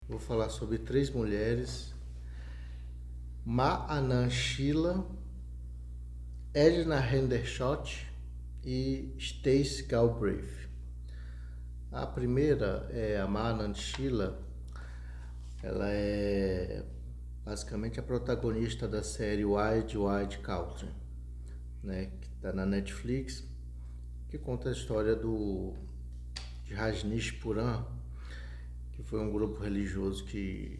Vou falar sobre três mulheres: Ma Anand Sheila, Edna Hendershot e Stacey Galbraith. A primeira é a Ma Anand Sheila. Ela é basicamente a protagonista da série Wild Wild Country, né, que está na Netflix, que conta a história de Rajneesh Puran, que foi um grupo religioso que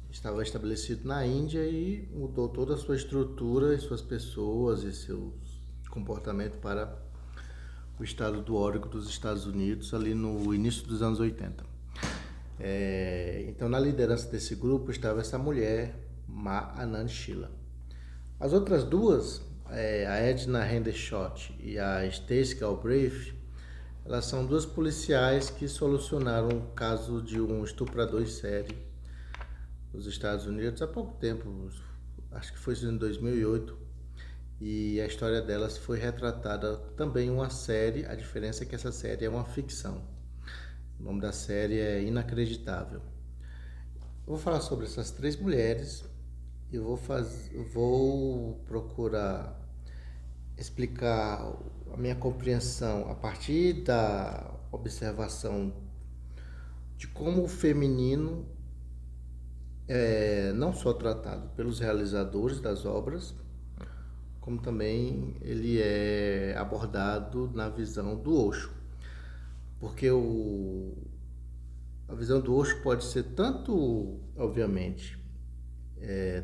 estava estabelecido na Índia e mudou toda a sua estrutura, e suas pessoas e seu comportamento para o estado do Oregon dos Estados Unidos, ali no início dos anos 80. Então, na liderança desse grupo estava essa mulher, Ma Anand Sheila. As outras duas, a Edna Hendershot e a Stacey Galbraith, elas são duas policiais que solucionaram o caso de um estuprador em série nos Estados Unidos há pouco tempo, acho que foi em 2008, e a história delas foi retratada também em uma série. A diferença é que essa série é uma ficção. O nome da série é Inacreditável. Eu vou falar sobre essas três mulheres e vou procurar explicar a minha compreensão a partir da observação de como o feminino é não só tratado pelos realizadores das obras, como também ele é abordado na visão do Osho. Porque a visão do Osho pode ser tanto, obviamente,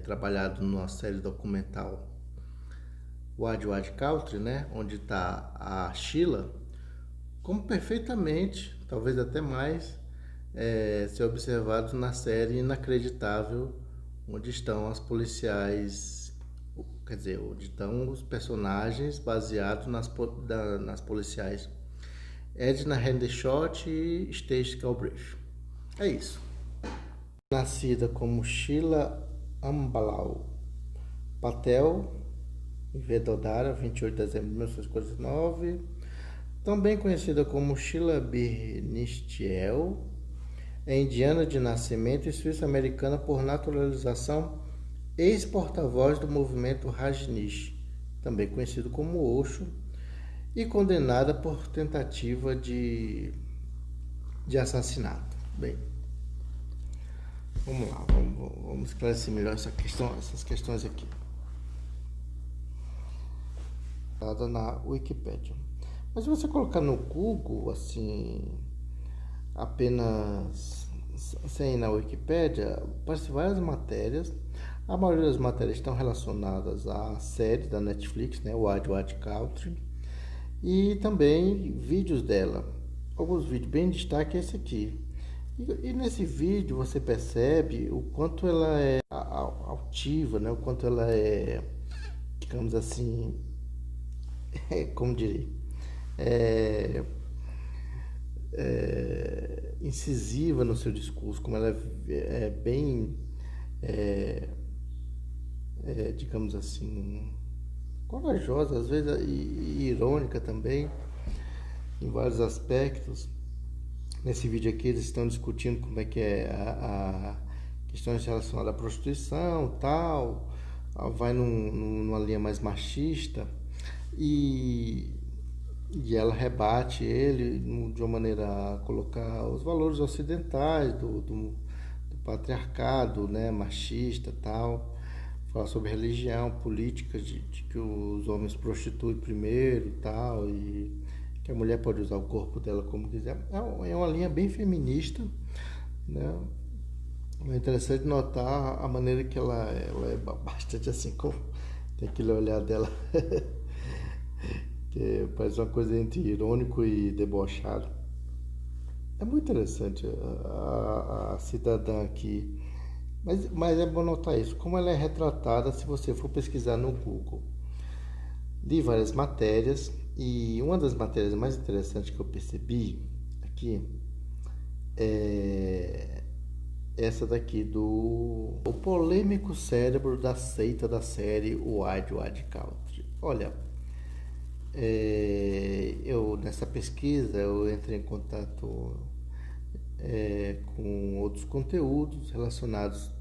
trabalhado numa série documental Wild Wild Country, né, onde está a Sheila, como perfeitamente, talvez até mais, ser observado na série Inacreditável, onde estão as policiais, quer dizer, onde estão os personagens baseados nas policiais Edna Hendershot e Stacey Galbraith. É isso. Nascida como Sheila Ambalau Patel, em Vedodara, 28 de dezembro de 1949. Também conhecida como Sheila Birnistiel, é indiana de nascimento e suíça-americana por naturalização, ex-porta-voz do movimento Rajneesh, também conhecido como Osho, e condenada por tentativa de assassinato. Bem, vamos lá, vamos esclarecer melhor essas questões aqui. Na Wikipédia. Mas se você colocar no Google, assim, apenas sem ir na Wikipédia, aparecem várias matérias. A maioria das matérias estão relacionadas à série da Netflix, né, Wild Wild Country, e também vídeos dela. Alguns vídeos bem em destaque é esse aqui. E nesse vídeo você percebe o quanto ela é altiva, né, o quanto ela é, digamos assim, como diria, incisiva no seu discurso, como ela é bem, digamos assim, corajosa, às vezes, e irônica também, em vários aspectos. Nesse vídeo aqui eles estão discutindo como é que é a questões relacionadas à prostituição, tal, vai numa linha mais machista, e ela rebate ele de uma maneira a colocar os valores ocidentais do patriarcado, né, machista, tal, falar sobre religião, política de que os homens prostituem primeiro, tal, e que a mulher pode usar o corpo dela como quiser. É uma linha bem feminista, né? É interessante notar a maneira que ela é bastante assim, tem aquele olhar dela que parece uma coisa entre irônico e debochado. É muito interessante a cidadã aqui, mas é bom notar isso, como ela é retratada se você for pesquisar no Google. Li várias matérias e uma das matérias mais interessantes que eu percebi aqui é essa daqui o polêmico cérebro da seita da série Wild Wild Country. Olha, eu nessa pesquisa eu entrei em contato com outros conteúdos relacionados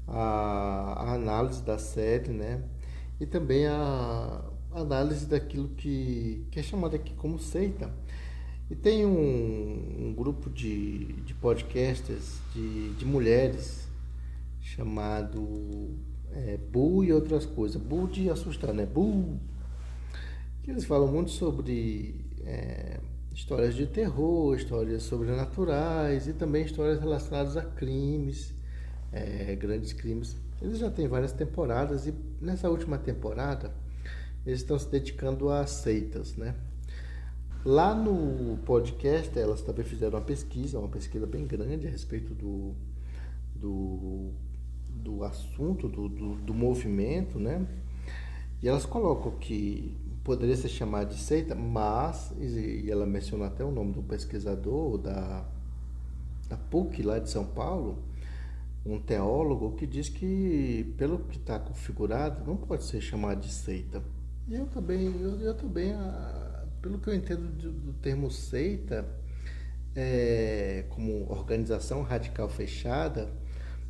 à análise da série, né? E também a análise daquilo que é chamado aqui como seita. E tem um grupo de podcasters de mulheres chamado Bull e outras coisas. Bull de assustar, né? Bull! Que eles falam muito sobre histórias de terror, histórias sobrenaturais e também histórias relacionadas a crimes, grandes crimes. Eles já têm várias temporadas e nessa última temporada eles estão se dedicando a seitas, né? Lá no podcast elas também fizeram uma pesquisa bem grande a respeito do assunto, do movimento, né? E elas colocam que poderia ser chamado de seita, mas, e ela menciona até o nome do pesquisador da PUC lá de São Paulo, um teólogo que diz que, pelo que está configurado, não pode ser chamado de seita. E eu também, pelo que eu entendo do termo seita, como organização radical fechada,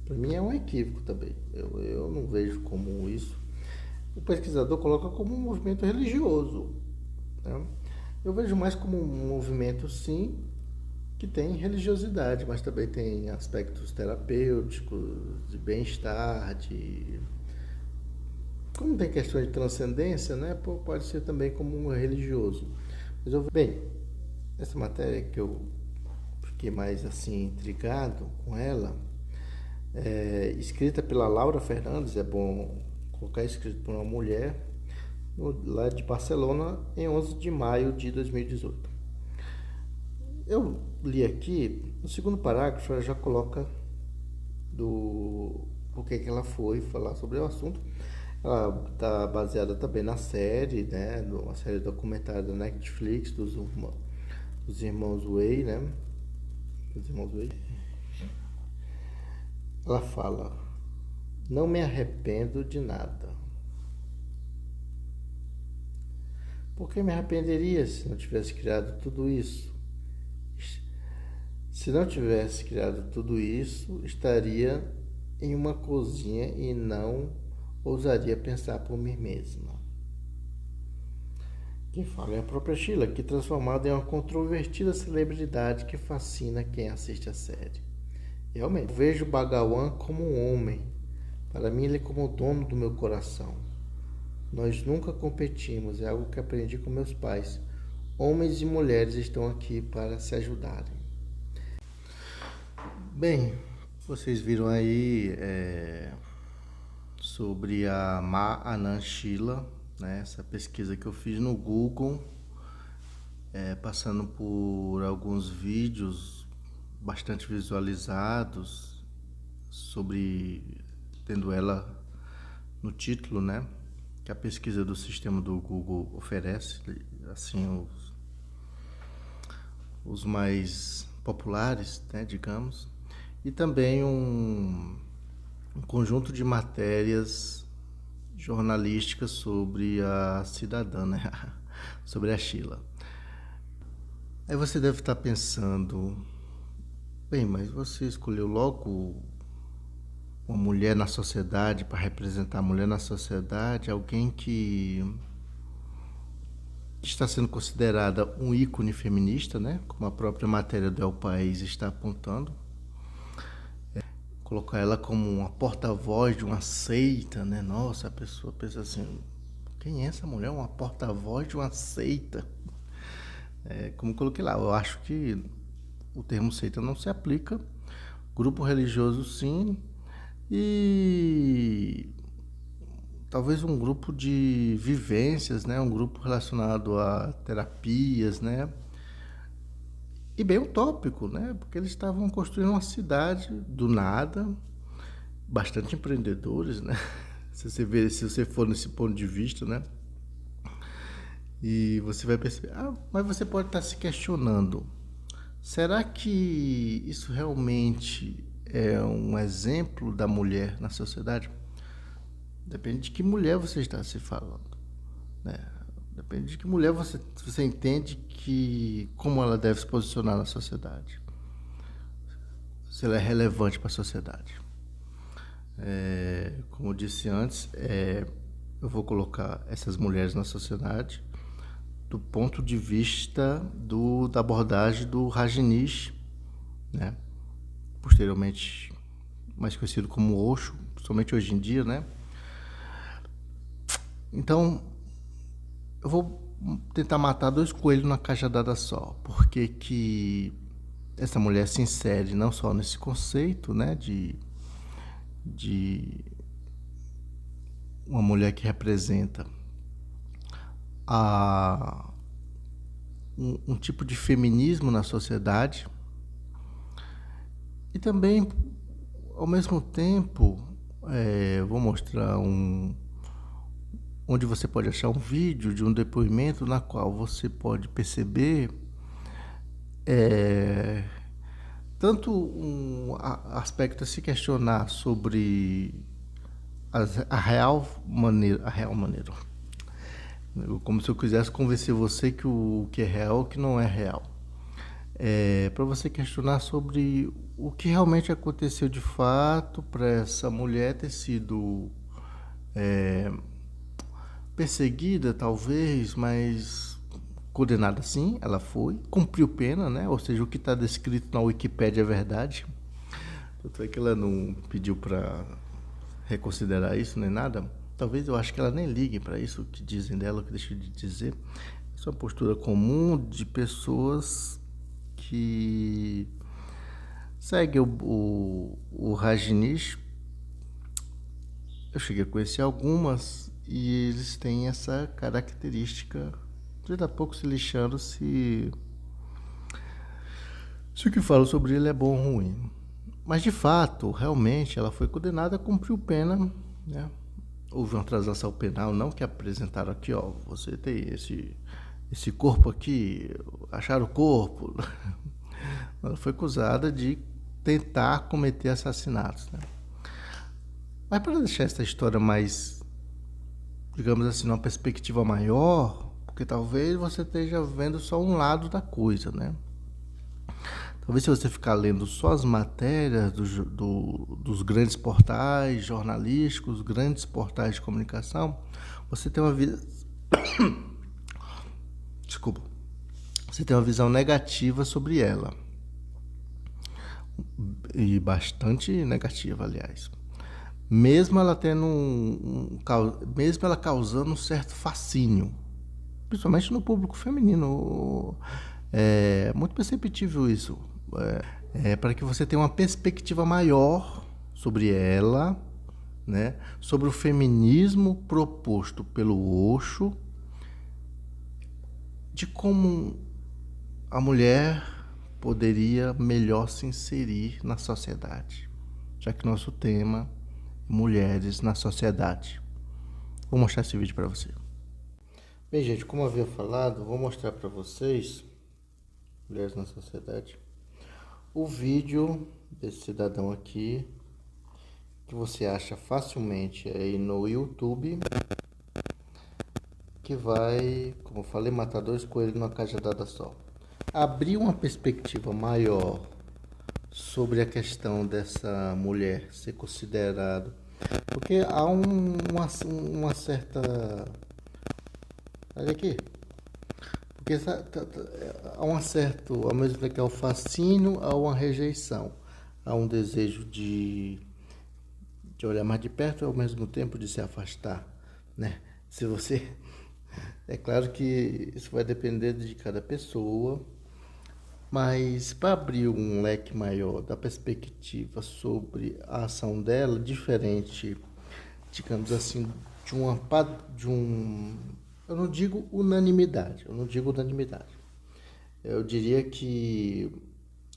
para mim é um equívoco também. Eu não vejo como isso. O pesquisador coloca como um movimento religioso, né? Eu vejo mais como um movimento, sim, que tem religiosidade, mas também tem aspectos terapêuticos, de bem-estar, como tem questões de transcendência, né? Pode ser também como um religioso. Mas bem, essa matéria que eu fiquei mais assim intrigado com ela, escrita pela Laura Fernandes, é bom colocar escrito por uma mulher, lá de Barcelona, em 11 de maio de 2018. Eu li aqui, no segundo parágrafo, ela já coloca por que ela foi falar sobre o assunto. Ela está baseada também na série, né, uma série documentária da Netflix dos irmãos Way, né? Os irmãos Way. Ela fala: não me arrependo de nada. Por que me arrependeria se não tivesse criado tudo isso? Se não tivesse criado tudo isso, estaria em uma cozinha e não ousaria pensar por mim mesma. Quem fala é a própria Sheila, que transformada em uma controvertida celebridade que fascina quem assiste a série. Realmente, vejo Bhagawan como um homem. Para mim, ele é como o dono do meu coração. Nós nunca competimos, é algo que aprendi com meus pais. Homens e mulheres estão aqui para se ajudarem. Bem, vocês viram aí sobre a Ma Anand Sheela, né? Essa pesquisa que eu fiz no Google, passando por alguns vídeos bastante visualizados, tendo ela no título, né? Que a pesquisa do sistema do Google oferece, assim, os mais populares, né, digamos, e também um conjunto de matérias jornalísticas sobre a cidadã, né? Sobre a Sheela. Aí você deve estar pensando, bem, mas você escolheu logo uma mulher na sociedade, para representar a mulher na sociedade, alguém que está sendo considerada um ícone feminista, né? Como a própria matéria do El País está apontando. Colocar ela como uma porta-voz de uma seita, né? Nossa, a pessoa pensa assim, quem é essa mulher? Uma porta-voz de uma seita? Como coloquei lá, eu acho que o termo seita não se aplica. Grupo religioso, sim. E talvez um grupo de vivências, né? Um grupo relacionado a terapias, né? E bem utópico, né? Porque eles estavam construindo uma cidade do nada, bastante empreendedores, né? Se você for nesse ponto de vista, né? E você vai perceber, mas você pode estar se questionando, será que isso realmente é um exemplo da mulher na sociedade? Depende de que mulher você está se falando, né? Depende de que mulher você entende como ela deve se posicionar na sociedade. se ela é relevante para a sociedade. Como eu disse antes, eu vou colocar essas mulheres na sociedade do ponto de vista da abordagem do Rajneesh, né? Posteriormente mais conhecido como Osho, somente hoje em dia, né? Então, eu vou tentar matar 2 coelhos numa cajadada só. Porque que essa mulher se insere não só nesse conceito, né, de uma mulher que representa um tipo de feminismo na sociedade, e também, ao mesmo tempo, vou mostrar onde você pode achar um vídeo de um depoimento na qual você pode perceber tanto um aspecto a se questionar sobre a real maneira, como se eu quisesse convencer você que o que é real o que não é real. Para você questionar sobre o que realmente aconteceu de fato para essa mulher ter sido perseguida, talvez, mas condenada sim, ela foi, cumpriu pena, né? Ou seja, o que está descrito na Wikipédia é verdade. Tanto é que ela não pediu para reconsiderar isso nem nada. Talvez eu acho que ela nem ligue para isso, o que dizem dela, o que deixam de dizer. Isso é uma postura comum de pessoas que seguem o Rajneesh. Eu cheguei a conhecer algumas e eles têm essa característica de daqui a pouco se lixando se o que falam sobre ele é bom ou ruim. Mas de fato, realmente, ela foi condenada a cumprir pena, né? Houve uma transação penal, não que apresentaram aqui, ó, você tem esse corpo aqui, acharam o corpo. Ela foi acusada de tentar cometer assassinatos, né? Mas para deixar essa história mais, digamos assim, numa perspectiva maior, porque talvez você esteja vendo só um lado da coisa, né? Talvez se você ficar lendo só as matérias dos grandes portais jornalísticos, grandes portais de comunicação, você tem uma visão... Desculpa. Você tem uma visão negativa sobre ela. E bastante negativa, aliás. Mesmo ela tendo mesmo ela causando um certo fascínio, principalmente no público feminino. É muito perceptível isso. Para que você tenha uma perspectiva maior sobre ela, né? Sobre o feminismo proposto pelo Osho, de como a mulher poderia melhor se inserir na sociedade, já que nosso tema é mulheres na sociedade. Vou mostrar esse vídeo para você. Bem, gente, como eu havia falado, vou mostrar para vocês, mulheres na sociedade, o vídeo desse cidadão aqui, que você acha facilmente aí no YouTube, que vai, como eu falei, matar 2 coelhos numa cajadada só. Abrir uma perspectiva maior sobre a questão dessa mulher ser considerada, porque há uma certa... Olha aqui. Porque há um certo, ao mesmo tempo que há um fascínio, há uma rejeição. Há um desejo de olhar mais de perto e ao mesmo tempo de se afastar, né? Se você... É claro que isso vai depender de cada pessoa, mas para abrir um leque maior da perspectiva sobre a ação dela, diferente, digamos assim, eu não digo unanimidade, eu diria que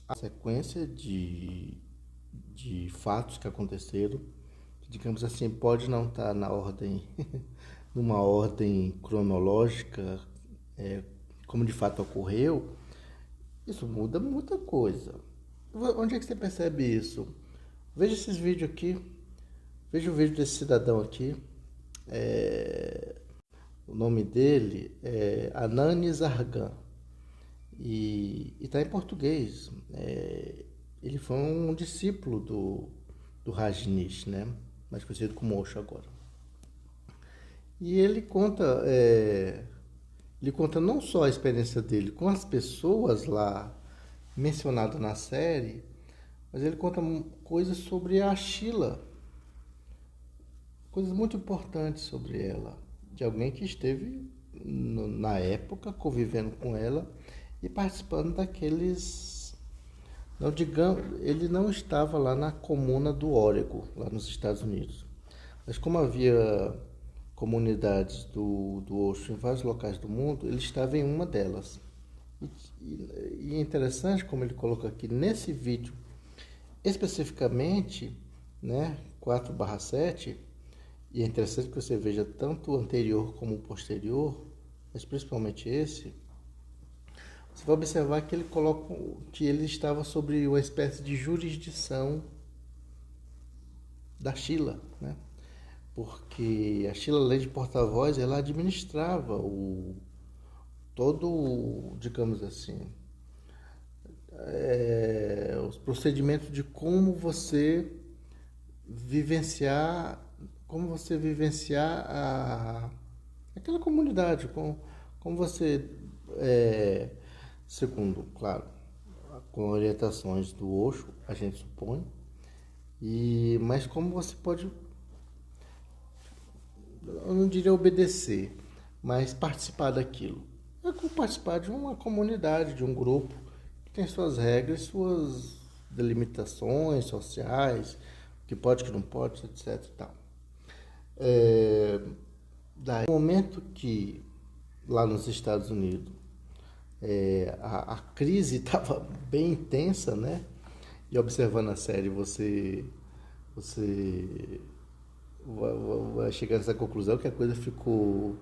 a sequência de fatos que aconteceram, digamos assim, pode não estar na ordem, numa ordem cronológica, como de fato ocorreu, isso muda muita coisa. Onde é que você percebe isso? Veja esses vídeos aqui, veja o vídeo desse cidadão aqui, o nome dele é Anani Zargan, e está em português. ele foi um discípulo do Rajneesh, né? Mais conhecido como Osho agora. E ele conta não só a experiência dele com as pessoas lá mencionadas na série, mas ele conta coisas sobre a Sheila, coisas muito importantes sobre ela, de alguém que esteve na época convivendo com ela e participando daqueles. Não, digamos, ele não estava lá na comuna do Oregon, lá nos Estados Unidos. Mas como havia comunidades do Osho em vários locais do mundo, ele estava em uma delas. E é interessante como ele coloca aqui nesse vídeo, especificamente, né, 4/7, e é interessante que você veja tanto o anterior como o posterior, mas principalmente esse, você vai observar que ele coloca que ele estava sobre uma espécie de jurisdição da Sheila, né? Porque a Sheila, além de porta-voz, ela administrava digamos assim, os procedimentos de como você vivenciar aquela comunidade, como você, segundo, claro, com orientações do Osho, a gente supõe, mas como você pode, eu não diria obedecer, mas participar daquilo. É como participar de uma comunidade, de um grupo que tem suas regras, suas delimitações sociais, o que pode, o que não pode, etc. E tal. Daí, no momento que lá nos Estados Unidos a crise estava bem intensa, né? E observando a série, você vai chegar nessa conclusão que a coisa ficou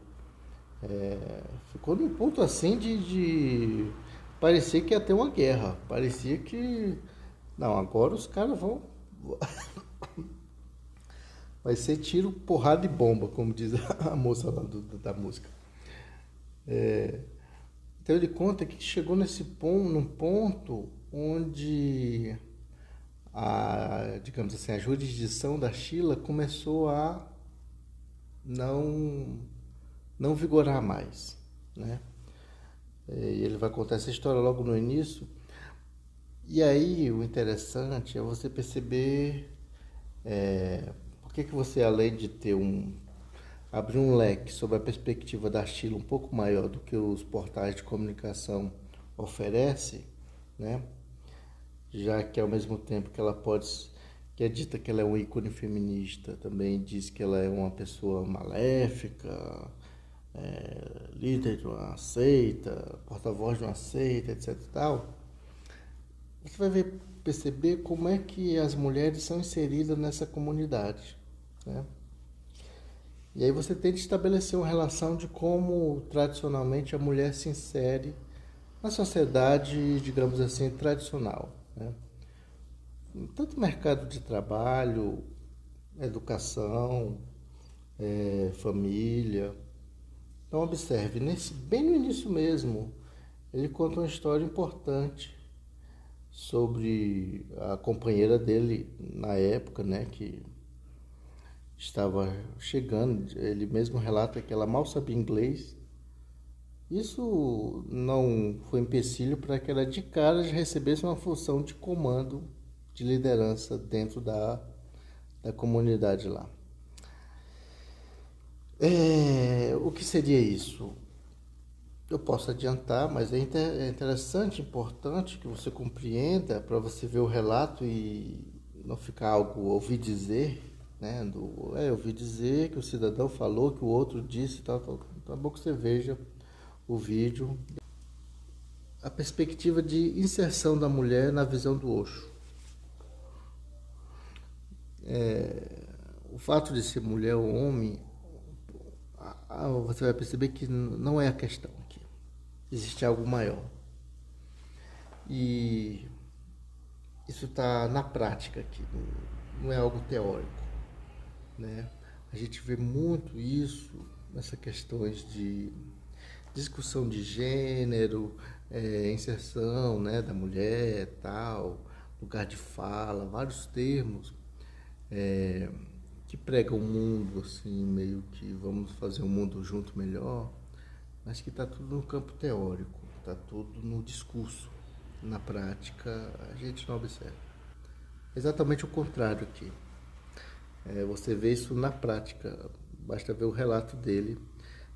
num ponto assim de parecia que ia ter uma guerra. Parecia que não, agora os caras vão vai ser tiro, porrada e bomba, como diz a moça lá da música. Então ele conta que chegou num ponto onde digamos assim, a jurisdição da Sheila começou a não não vigorar mais, né? E ele vai contar essa história logo no início. E aí o interessante é você perceber por que você, além de abrir um leque sobre a perspectiva da Sheila um pouco maior do que os portais de comunicação oferecem, né? Já que ao mesmo tempo que é dita que ela é um ícone feminista, também diz que ela é uma pessoa maléfica, líder de uma seita, porta-voz de uma seita, etc e tal. Você vai perceber como é que as mulheres são inseridas nessa comunidade, né? E aí você tenta estabelecer uma relação de como tradicionalmente a mulher se insere na sociedade, digamos assim, tradicional, né? Tanto mercado de trabalho, educação, família. Então observe, bem no início mesmo, ele conta uma história importante sobre a companheira dele na época, né, que estava chegando. Ele mesmo relata que ela mal sabia inglês. Isso não foi empecilho para que ela de cara já recebesse uma função de comando, de liderança dentro da comunidade lá. O que seria isso? Eu posso adiantar, mas é interessante, importante que você compreenda para você ver o relato e não ficar algo ouvir dizer, né? Ouvi dizer que o cidadão falou, que o outro disse, tal, tal. Então é bom que você veja o vídeo. A perspectiva de inserção da mulher na visão do Osho. O fato de ser mulher ou homem, você vai perceber que não é a questão aqui. Existe algo maior. E isso está na prática aqui, não é algo teórico, né? A gente vê muito isso nessas questões de discussão de gênero, inserção, né, da mulher, tal, lugar de fala, vários termos que pregam o mundo, assim, meio que vamos fazer um mundo junto melhor, mas que está tudo no campo teórico, está tudo no discurso. Na prática, a gente não observa. Exatamente o contrário aqui. Você vê isso na prática, basta ver o relato dele,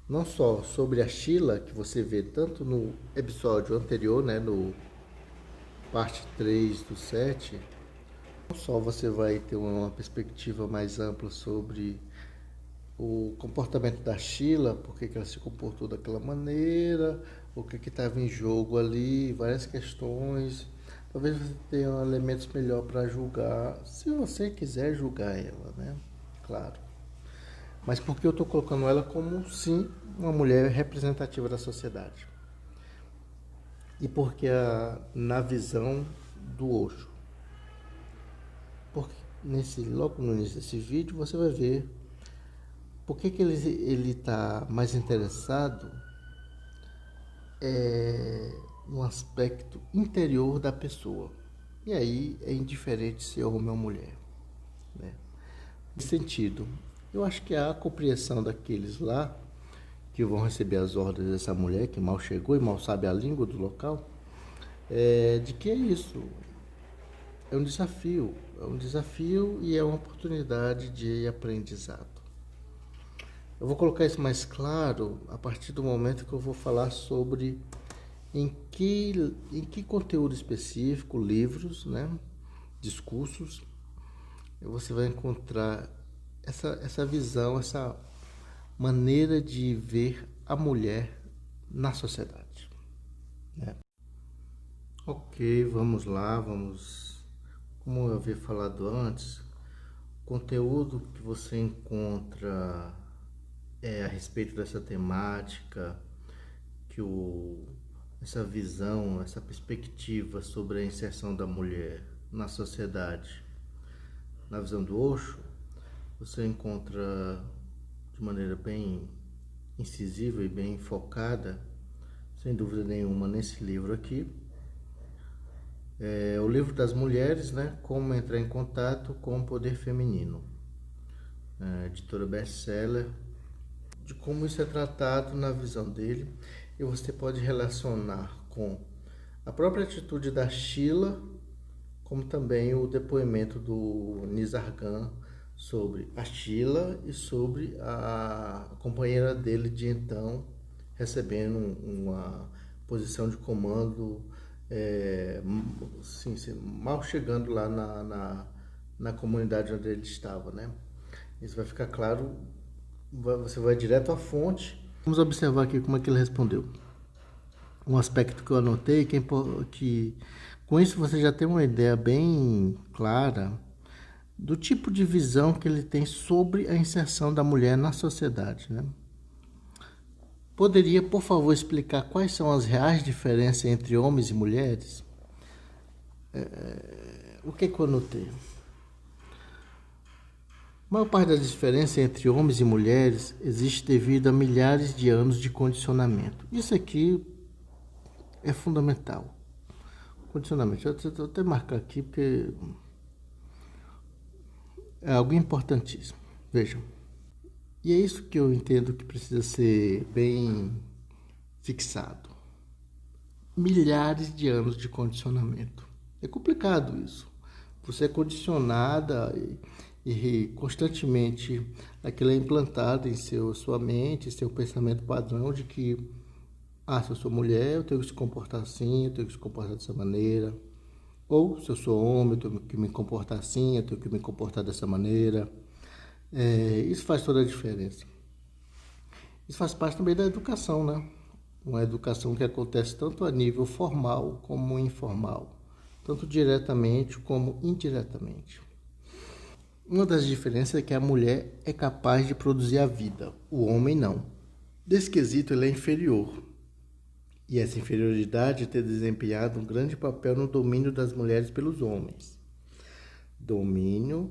não só sobre a Sheila, que você vê tanto no episódio anterior, né, no parte 3 do 7, não só você vai ter uma perspectiva mais ampla sobre o comportamento da Sheila, por que ela se comportou daquela maneira, o que estava em jogo ali, várias questões. Talvez você tenha elementos melhor para julgar, se você quiser julgar ela, né? Claro. Mas porque eu estou colocando ela como, sim, uma mulher representativa da sociedade. E porque na visão do Osho. Porque logo no início desse vídeo você vai ver por que ele está mais interessado no aspecto interior da pessoa. E aí é indiferente se é homem ou mulher, né? Nesse sentido, eu acho que há a compreensão daqueles lá que vão receber as ordens dessa mulher que mal chegou e mal sabe a língua do local, de que é isso. É um desafio e é uma oportunidade de aprendizado. Eu vou colocar isso mais claro a partir do momento que eu vou falar sobre em que conteúdo específico, livros, né, discursos, você vai encontrar essa visão, essa maneira de ver a mulher na sociedade, né? Ok, vamos lá, como eu havia falado antes, o conteúdo que você encontra a respeito dessa temática, essa visão, essa perspectiva sobre a inserção da mulher na sociedade, na visão do Osho, você encontra de maneira bem incisiva e bem focada, sem dúvida nenhuma, nesse livro aqui. O livro das mulheres, né? Como entrar em contato com o poder feminino. Editora best-seller, de como isso é tratado na visão dele, e você pode relacionar com a própria atitude da Sheila, como também o depoimento do Nizargan sobre a Sheila e sobre a companheira dele de então, recebendo uma posição de comando, mal chegando lá na comunidade onde ele estava, né? Isso vai ficar claro, você vai direto à fonte. Vamos observar aqui como é que ele respondeu. Um aspecto que eu anotei, que com isso você já tem uma ideia bem clara do tipo de visão que ele tem sobre a inserção da mulher na sociedade, né? Poderia, por favor, explicar quais são as reais diferenças entre homens e mulheres? O que eu anotei? A maior parte das diferenças entre homens e mulheres existe devido a milhares de anos de condicionamento. Isso aqui é fundamental. Condicionamento. Eu vou até marcar aqui porque é algo importantíssimo. Vejam. E é isso que eu entendo que precisa ser bem fixado. Milhares de anos de condicionamento. É complicado isso. Você é condicionada e constantemente aquilo é implantado em sua mente, seu pensamento padrão de que se eu sou mulher, eu tenho que se comportar assim, eu tenho que se comportar dessa maneira. Ou se eu sou homem, eu tenho que me comportar assim, eu tenho que me comportar dessa maneira. Isso faz toda a diferença. Isso faz parte também da educação, né? Uma educação que acontece tanto a nível formal como informal, tanto diretamente como indiretamente. Uma das diferenças é que a mulher é capaz de produzir a vida, o homem não. Desse quesito, ele é inferior. E essa inferioridade tem desempenhado um grande papel no domínio das mulheres pelos homens. Domínio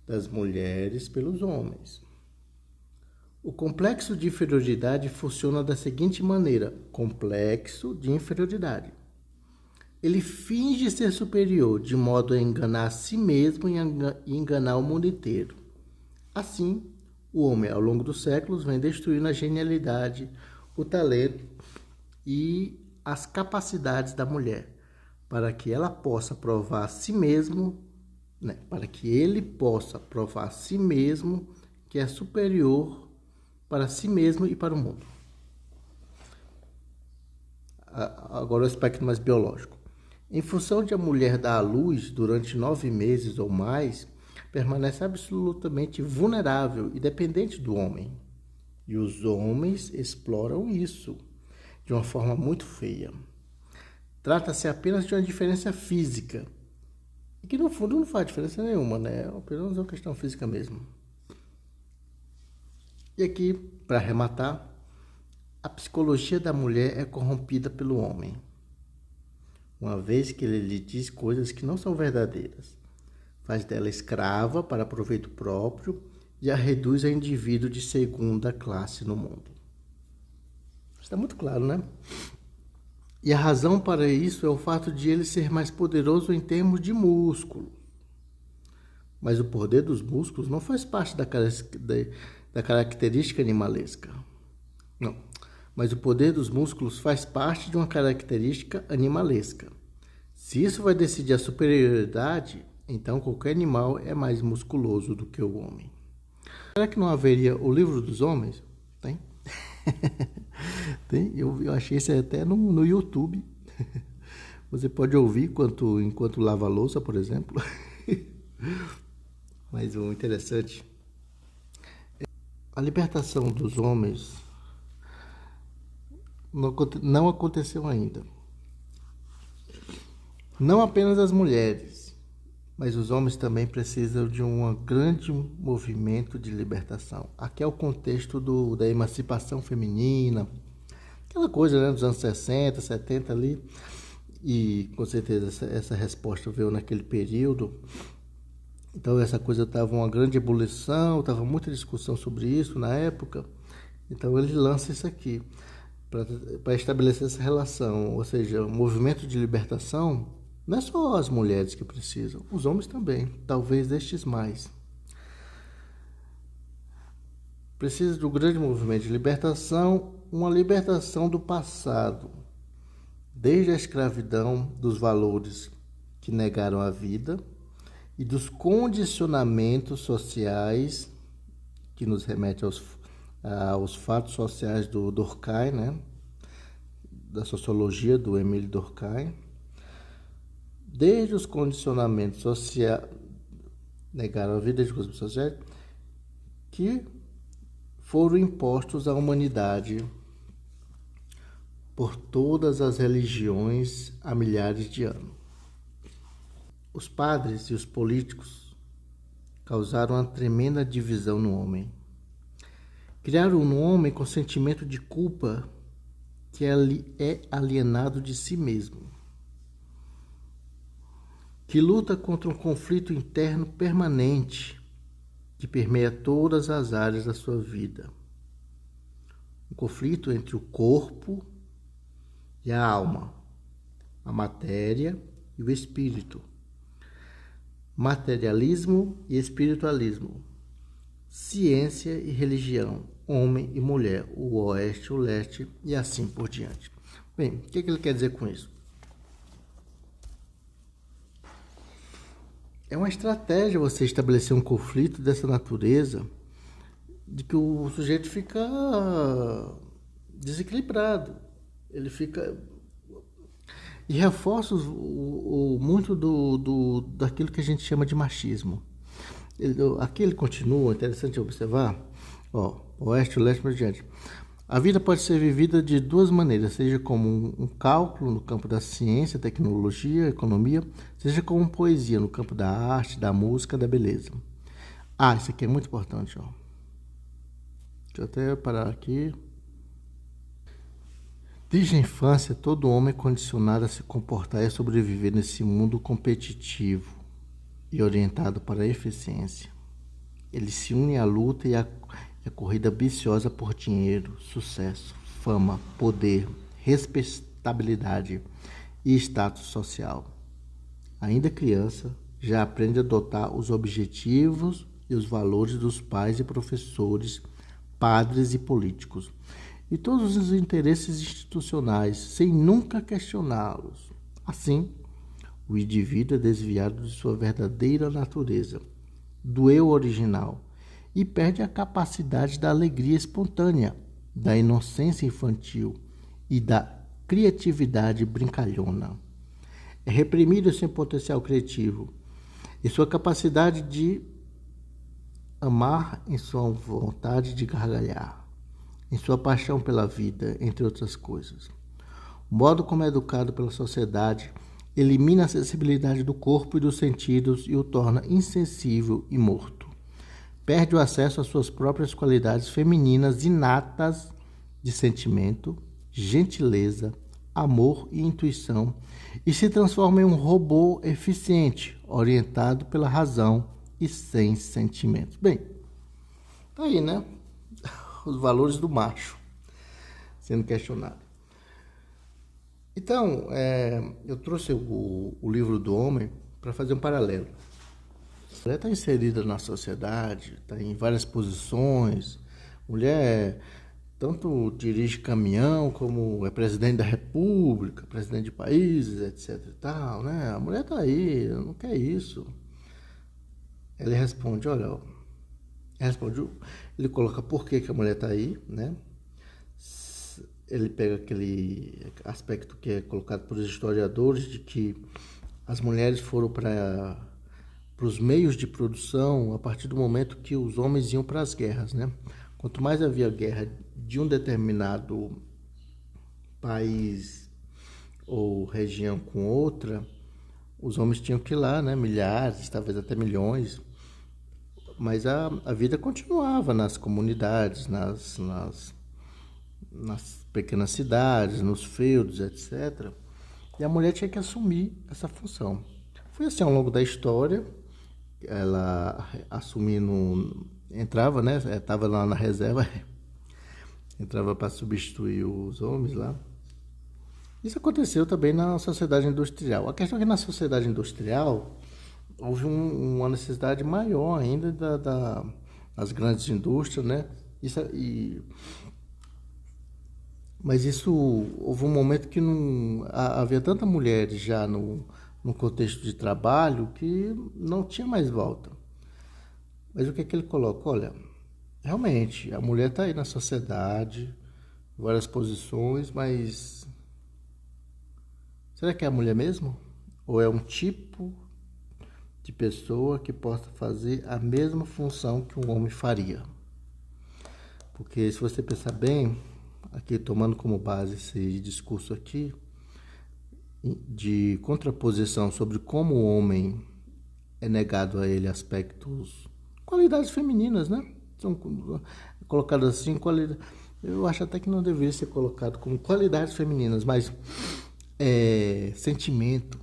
das mulheres pelos homens. O complexo de inferioridade funciona da seguinte maneira: complexo de inferioridade. Ele finge ser superior, de modo a enganar a si mesmo e enganar o mundo inteiro. Assim, o homem, ao longo dos séculos, vem destruindo a genialidade, o talento e as capacidades da mulher, para que ela possa provar a si mesmo, para que ele possa provar a si mesmo que é superior para si mesmo e para o mundo. Agora o aspecto mais biológico. Em função de a mulher dar à luz durante 9 meses ou mais, permanece absolutamente vulnerável e dependente do homem. E os homens exploram isso de uma forma muito feia. Trata-se apenas de uma diferença física, e que no fundo não faz diferença nenhuma, né? Apenas uma questão física mesmo. E aqui, para arrematar, a psicologia da mulher é corrompida pelo homem, uma vez que ele lhe diz coisas que não são verdadeiras, faz dela escrava para proveito próprio e a reduz a indivíduo de segunda classe no mundo. Está muito claro, né? E a razão para isso é o fato de ele ser mais poderoso em termos de músculo. Mas o poder dos músculos não faz parte da característica animalesca. Não. Mas o poder dos músculos faz parte de uma característica animalesca. Se isso vai decidir a superioridade, então qualquer animal é mais musculoso do que o homem. Será que não haveria o livro dos homens? Tem? Tem? Eu achei isso até no YouTube. Você pode ouvir enquanto lava a louça, por exemplo. Mas o interessante, a libertação dos homens não aconteceu ainda. Não apenas as mulheres, mas os homens também precisam de um grande movimento de libertação. Aqui é o contexto da emancipação feminina, aquela coisa, né, dos anos 60, 70 ali, e com certeza essa resposta veio naquele período. Então essa coisa estava uma grande ebulição, estava muita discussão sobre isso na época. Então ele lança isso aqui para estabelecer essa relação, ou seja, o movimento de libertação não é só as mulheres que precisam, os homens também, talvez estes mais. Precisa do grande movimento de libertação, uma libertação do passado, desde a escravidão dos valores que negaram a vida e dos condicionamentos sociais que nos remete aos fatos sociais do Durkheim, né? Da sociologia do Émile Durkheim, desde os condicionamentos sociais, negaram a vida de coisas sociais, que foram impostos à humanidade por todas as religiões há milhares de anos. Os padres e os políticos causaram uma tremenda divisão no homem. Criaram no homem com sentimento de culpa que é alienado de si mesmo, que luta contra um conflito interno permanente que permeia todas as áreas da sua vida. Um conflito entre o corpo e a alma, a matéria e o espírito, materialismo e espiritualismo, ciência e religião, homem e mulher, o oeste e o leste e assim por diante. Bem, o que ele quer dizer com isso? É uma estratégia você estabelecer um conflito dessa natureza, de que o sujeito fica desequilibrado, ele fica... E reforça muito daquilo que a gente chama de machismo. Aqui ele continua, interessante observar, oeste, leste, por diante. A vida pode ser vivida de duas maneiras, seja como um cálculo no campo da ciência, tecnologia, economia, seja como poesia no campo da arte, da música, da beleza. Isso aqui é muito importante. Deixa eu até parar aqui. Desde a infância, todo homem é condicionado a se comportar e a sobreviver nesse mundo competitivo e orientado para a eficiência. Ele se une à luta e à corrida ambiciosa por dinheiro, sucesso, fama, poder, respeitabilidade e status social. Ainda criança, já aprende a adotar os objetivos e os valores dos pais e professores, padres e políticos, e todos os interesses institucionais, sem nunca questioná-los. Assim, o indivíduo é desviado de sua verdadeira natureza, do eu original, e perde a capacidade da alegria espontânea, da inocência infantil e da criatividade brincalhona. É reprimido seu potencial criativo e sua capacidade de amar, em sua vontade de gargalhar, em sua paixão pela vida, entre outras coisas. O modo como é educado pela sociedade elimina a sensibilidade do corpo e dos sentidos e o torna insensível e morto. Perde o acesso às suas próprias qualidades femininas inatas de sentimento, gentileza, amor e intuição e se transforma em um robô eficiente, orientado pela razão e sem sentimentos. Bem, tá aí, né? Os valores do macho sendo questionado. Então, eu trouxe o livro do homem para fazer um paralelo. A mulher está inserida na sociedade, está em várias posições. Mulher tanto dirige caminhão, como é presidente da república, presidente de países, etc e tal, né? A mulher está aí, não quer isso. Ele responde, ele coloca por que a mulher está aí, né? Ele pega aquele aspecto que é colocado por historiadores de que as mulheres foram para os meios de produção a partir do momento que os homens iam para as guerras, né? Quanto mais havia guerra de um determinado país ou região com outra, os homens tinham que ir lá, né? Milhares, talvez até milhões. Mas a vida continuava nas comunidades, nas pequenas cidades, nos feudos, etc. E a mulher tinha que assumir essa função. Foi assim ao longo da história, ela assumindo, entrava, né? Estava lá na reserva, entrava para substituir os homens lá. Isso aconteceu também na sociedade industrial. A questão é que na sociedade industrial houve uma necessidade maior ainda das grandes indústrias, né? Mas isso, houve um momento que não havia tanta mulher já no contexto de trabalho que não tinha mais volta. Mas o que é que ele coloca? Olha, realmente, a mulher está aí na sociedade, em várias posições, mas será que é a mulher mesmo? Ou é um tipo de pessoa que possa fazer a mesma função que um homem faria? Porque se você pensar bem, aqui tomando como base esse discurso aqui, de contraposição sobre como o homem é negado a ele aspectos, qualidades femininas, né? São colocadas assim, eu acho até que não deveria ser colocado como qualidades femininas, mas sentimento,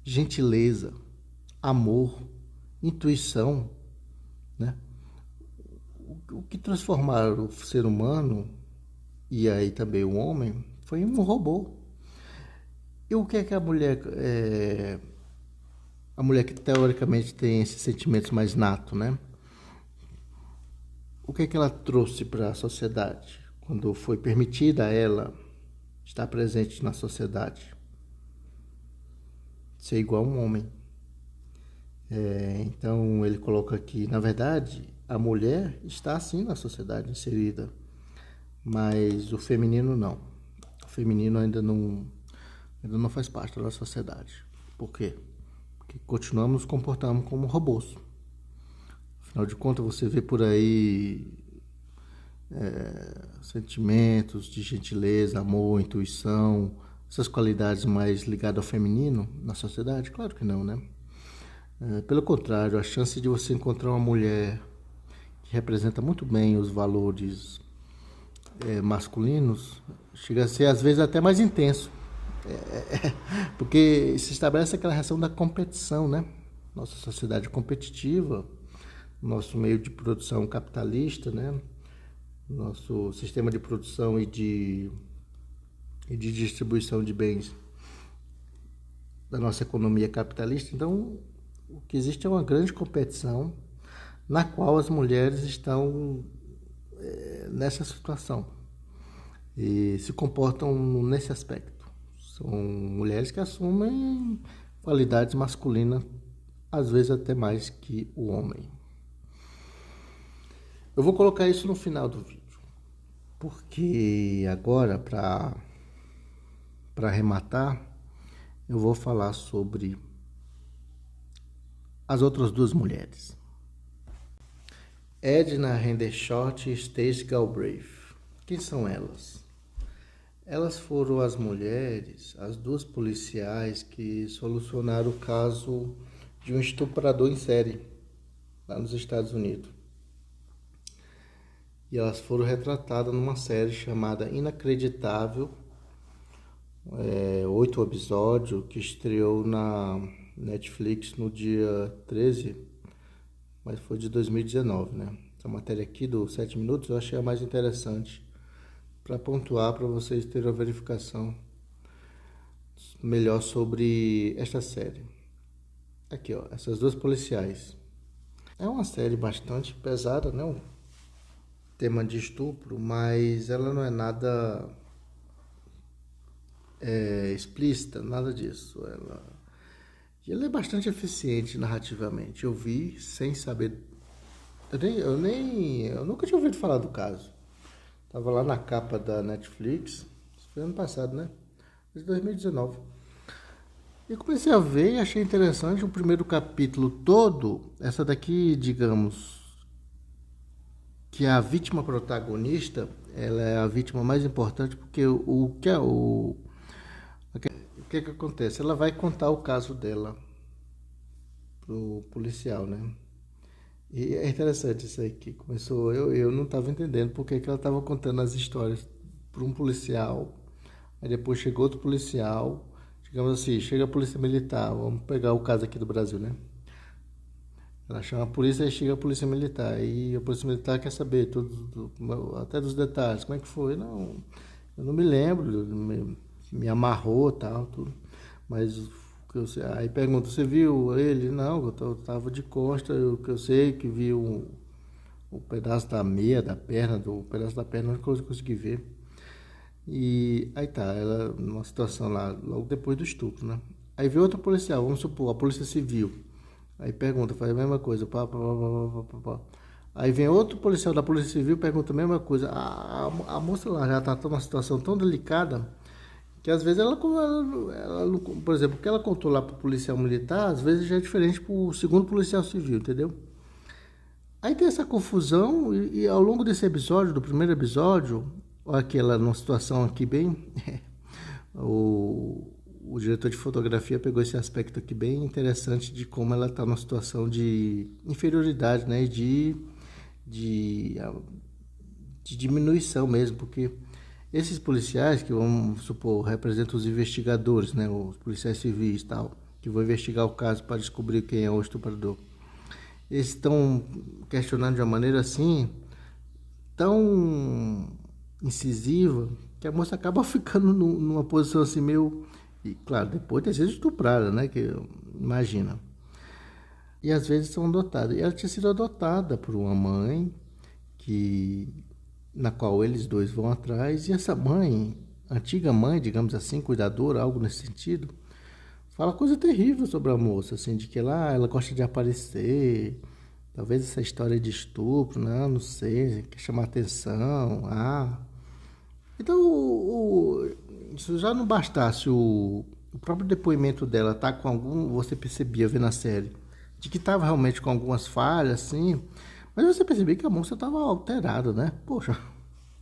gentileza, amor, intuição, né? O que transformaram o ser humano e aí também o homem foi um robô. E o que é que a mulher que teoricamente tem esses sentimentos mais natos, né? O que é que ela trouxe para a sociedade quando foi permitida a ela estar presente na sociedade? Ser igual a um homem. Então ele coloca aqui, na verdade, a mulher está sim na sociedade inserida, mas o feminino não. O feminino ainda não faz parte da sociedade. Por quê? Porque continuamos nos comportando como robôs. Afinal de contas, você vê por aí sentimentos de gentileza, amor, intuição, essas qualidades mais ligadas ao feminino na sociedade? Claro que não, né? Pelo contrário, a chance de você encontrar uma mulher que representa muito bem os valores masculinos chega a ser às vezes até mais intenso. Porque se estabelece aquela relação da competição, né? Nossa sociedade competitiva, nosso meio de produção capitalista, né? Nosso sistema de produção e de distribuição de bens da nossa economia capitalista. Então, o que existe é uma grande competição na qual as mulheres estão nessa situação e se comportam nesse aspecto. São mulheres que assumem qualidades masculinas, às vezes até mais que o homem. Eu vou colocar isso no final do vídeo, porque agora, para arrematar, eu vou falar sobre as outras duas mulheres. Edna Hendershot e Stacey Galbraith. Quem são elas? Elas foram as mulheres, as duas policiais que solucionaram o caso de um estuprador em série lá nos Estados Unidos. E elas foram retratadas numa série chamada Inacreditável, 8 episódios, que estreou na Netflix no dia 13, mas foi de 2019, né? Essa matéria aqui dos 7 minutos eu achei a mais interessante para pontuar, para vocês terem uma verificação melhor sobre esta série. Aqui, ó, essas duas policiais. É uma série bastante pesada, né? Um tema de estupro, mas ela não é nada explícita, nada disso. Ela é bastante eficiente narrativamente. Eu vi sem saber. Eu nunca tinha ouvido falar do caso. Tava lá na capa da Netflix. Isso foi ano passado, né? De 2019. E comecei a ver e achei interessante o primeiro capítulo todo. Essa daqui, digamos, que a vítima protagonista, ela é a vítima mais importante, porque o que acontece? Ela vai contar o caso dela pro policial, né? E é interessante isso aí que começou. Eu não estava entendendo porque que ela estava contando as histórias para um policial. Aí depois chegou outro policial, digamos assim, chega a polícia militar. Vamos pegar o caso aqui do Brasil, né? Ela chama a polícia e chega a polícia militar. E a polícia militar quer saber tudo, até dos detalhes. Como é que foi? Não, eu não me lembro. Me amarrou e tal, tudo. Mas aí pergunta, você viu ele? Não, eu tava de costa, eu sei que vi o pedaço da meia, da perna, o pedaço da perna, não consegui ver. E aí tá, ela numa situação lá, logo depois do estupro, né? Aí vê outro policial, vamos supor, a polícia civil. Aí pergunta, faz a mesma coisa, pá. Aí vem outro policial da polícia civil, pergunta a mesma coisa. A moça lá já tá numa situação tão delicada que às vezes ela, por exemplo, o que ela contou lá pro policial militar, às vezes já é diferente pro segundo policial civil, entendeu? Aí tem essa confusão e ao longo desse episódio, do primeiro episódio, olha aquela numa situação aqui bem... o diretor de fotografia pegou esse aspecto aqui bem interessante de como ela está numa situação de inferioridade, né? De diminuição mesmo, porque esses policiais que, vamos supor, representam os investigadores, né? Os policiais civis e tal, que vão investigar o caso para descobrir quem é o estuprador. Eles estão questionando de uma maneira assim, tão incisiva, que a moça acaba ficando numa posição assim meio... E claro, depois de ter sido estuprada, né? Que imagina. E às vezes são adotadas. E ela tinha sido adotada por uma mãe na qual eles dois vão atrás. E essa mãe, antiga mãe, digamos assim, cuidadora, algo nesse sentido, fala coisa terrível sobre a moça, assim, de que ela gosta de aparecer. Talvez essa história de estupro, né? Não sei, quer chamar atenção. Então, se já não bastasse o próprio depoimento dela tá com algum, você percebia vendo a série, de que estava realmente com algumas falhas, assim, mas você percebia que a moça estava alterada, né? Poxa,